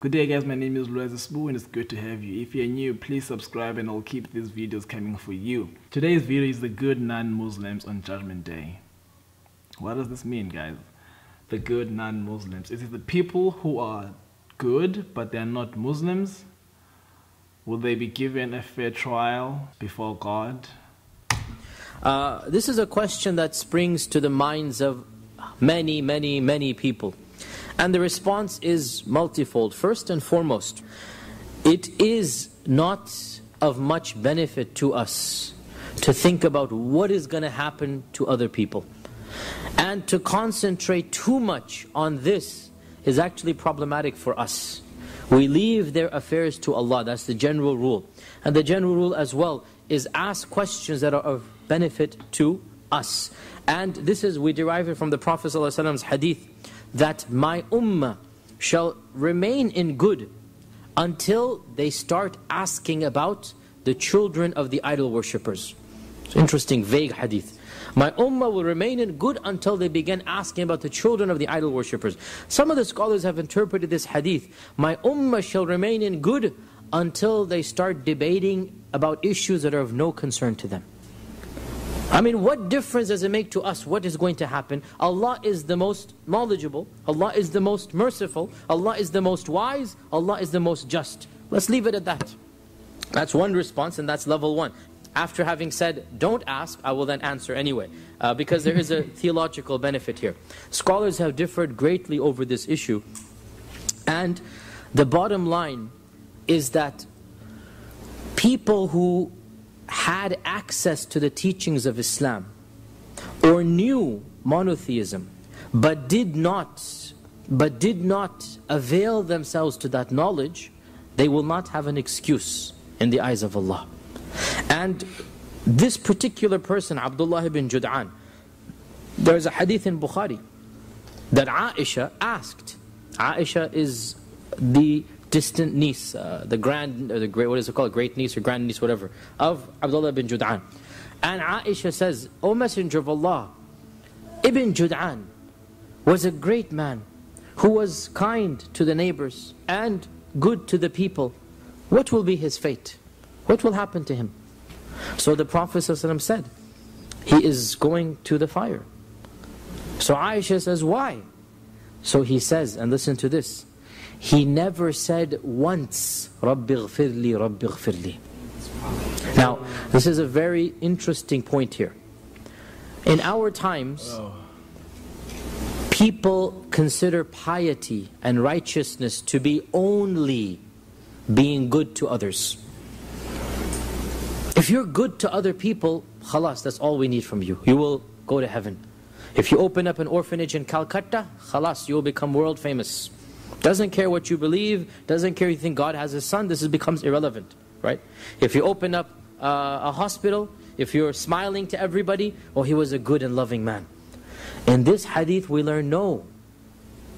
Good day guys, my name is Loiza Sbu and it's good to have you. If you're new, please subscribe and I'll keep these videos coming for you. Today's video is the good non-Muslims on Judgment Day. What does this mean, guys? The good non-Muslims. Is it the people who are good but they're not Muslims? Will they be given a fair trial before God? This is a question that springs to the minds of many people. And the response is multifold. First and foremost, it is not of much benefit to us to think about what is going to happen to other people. And to concentrate too much on this is actually problematic for us. We leave their affairs to Allah. That's the general rule. And the general rule as well is ask questions that are of benefit to us. And this is, we derive it from the Prophet ﷺ's hadith, that my ummah shall remain in good until they start asking about the children of the idol worshippers. It's interesting, vague hadith. My ummah will remain in good until they begin asking about the children of the idol worshippers. Some of the scholars have interpreted this hadith, my ummah shall remain in good until they start debating about issues that are of no concern to them. I mean, what difference does it make to us what is going to happen? Allah is the most knowledgeable, Allah is the most merciful, Allah is the most wise, Allah is the most just. Let's leave it at that. That's one response, and that's level one. After having said, don't ask, I will then answer anyway, because there is a theological benefit here. Scholars have differed greatly over this issue, and the bottom line is that people who had access to the teachings of Islam or knew monotheism but did not avail themselves to that knowledge, they will not have an excuse in the eyes of Allah. And this particular person, Abdullah ibn Jud'an, there is a hadith in Bukhari that Aisha asked. Aisha is the distant niece, the great, what is it called, great niece or grand niece, whatever, of Abdullah ibn Jud'an. And Aisha says, O Messenger of Allah, Ibn Jud'an was a great man who was kind to the neighbors and good to the people. What will be his fate? What will happen to him? So the Prophet ﷺ said, he is going to the fire. So Aisha says, why? So he says, and listen to this, he never said once, Rabbi ghfirli, Rabbi ghfirli. Now, this is a very interesting point here. In our times, people consider piety and righteousness to be only being good to others. If you're good to other people, khalas, that's all we need from you. You will go to heaven. If you open up an orphanage in Calcutta, khalas, you will become world famous. Doesn't care what you believe, doesn't care if you think God has a son, this becomes irrelevant, right? If you open up a hospital, if you're smiling to everybody, oh, he was a good and loving man. In this hadith we learn, no,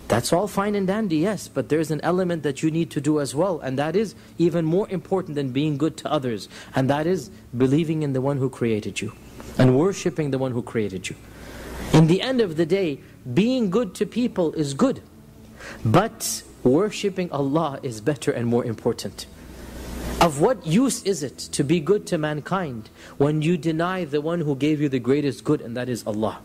that's all fine and dandy, yes, but there's an element that you need to do as well, and that is even more important than being good to others, and that is believing in the one who created you, and worshipping the one who created you. In the end of the day, being good to people is good, but worshipping Allah is better and more important. Of what use is it to be good to mankind when you deny the one who gave you the greatest good, and that is Allah?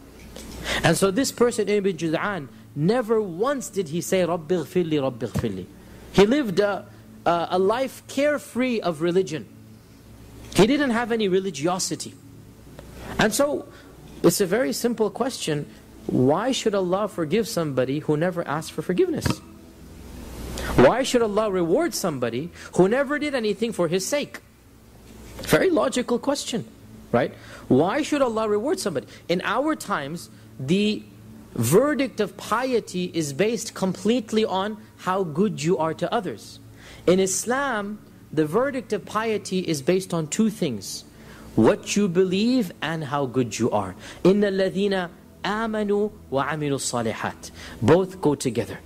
And so this person, Ibn Jud'an, never once did he say, Rabbi ghfirli, Rabbi ghfirli. He lived a life carefree of religion. He didn't have any religiosity. And so, it's a very simple question. Why should Allah forgive somebody who never asked for forgiveness? Why should Allah reward somebody who never did anything for His sake? Very logical question, right? Why should Allah reward somebody? In our times, the verdict of piety is based completely on how good you are to others. In Islam, the verdict of piety is based on two things: what you believe and how good you are. إِنَّ الَّذِينَ آمَنُوا وَعَمِلُوا الصَّالِحَاتِ. Both go together.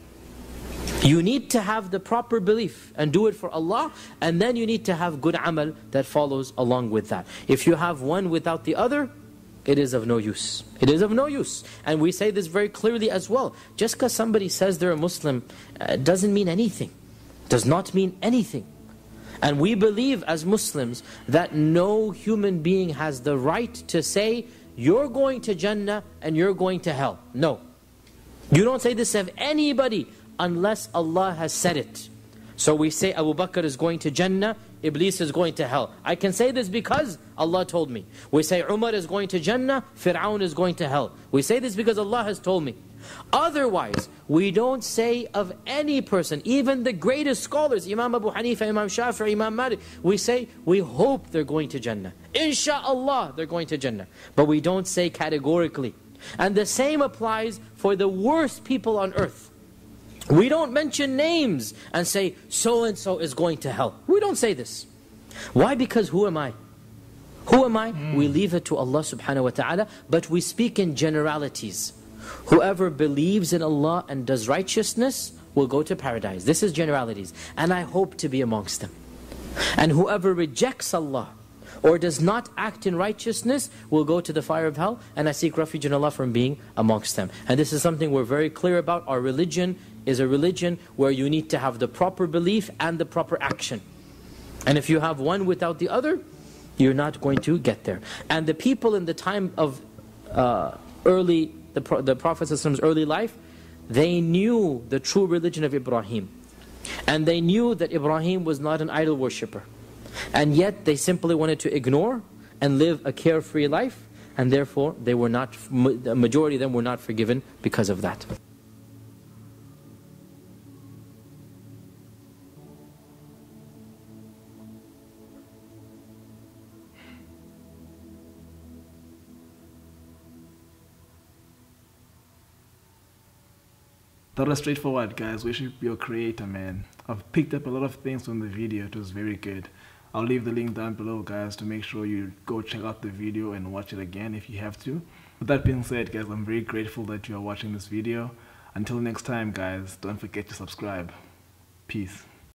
You need to have the proper belief and do it for Allah, and then you need to have good amal that follows along with that. If you have one without the other, it is of no use. It is of no use. And we say this very clearly as well. Just because somebody says they're a Muslim doesn't mean anything. does not mean anything. And we believe as Muslims that no human being has the right to say, you're going to Jannah and you're going to hell. No. You don't say this of anybody unless Allah has said it. So we say Abu Bakr is going to Jannah, Iblis is going to hell. I can say this because Allah told me. We say Umar is going to Jannah, Fir'aun is going to hell. We say this because Allah has told me. Otherwise, we don't say of any person, even the greatest scholars, Imam Abu Hanifa, Imam Shafi'i, Imam Malik, we say, we hope they're going to Jannah. Insha'Allah, they're going to Jannah. But we don't say categorically. And the same applies for the worst people on earth. We don't mention names and say, so-and-so is going to hell. We don't say this. Why? Because who am I? Who am I? We leave it to Allah subhanahu wa ta'ala, but we speak in generalities. Whoever believes in Allah and does righteousness will go to paradise. This is generalities. And I hope to be amongst them. And whoever rejects Allah or does not act in righteousness will go to the fire of hell. And I seek refuge in Allah from being amongst them. And this is something we're very clear about. Our religion is a religion where you need to have the proper belief and the proper action. And if you have one without the other, you're not going to get there. And the people in the time of the Prophet's early life, they knew the true religion of Ibrahim. And they knew that Ibrahim was not an idol worshipper. And yet they simply wanted to ignore and live a carefree life. And therefore, they were not, the majority of them were not forgiven because of that. That was straightforward, guys. Worship your creator, man. I've picked up a lot of things from the video. It was very good. I'll leave the link down below, guys, to make sure you go check out the video and watch it again if you have to. With that being said, guys, I'm very grateful that you are watching this video. Until next time, guys, don't forget to subscribe. Peace.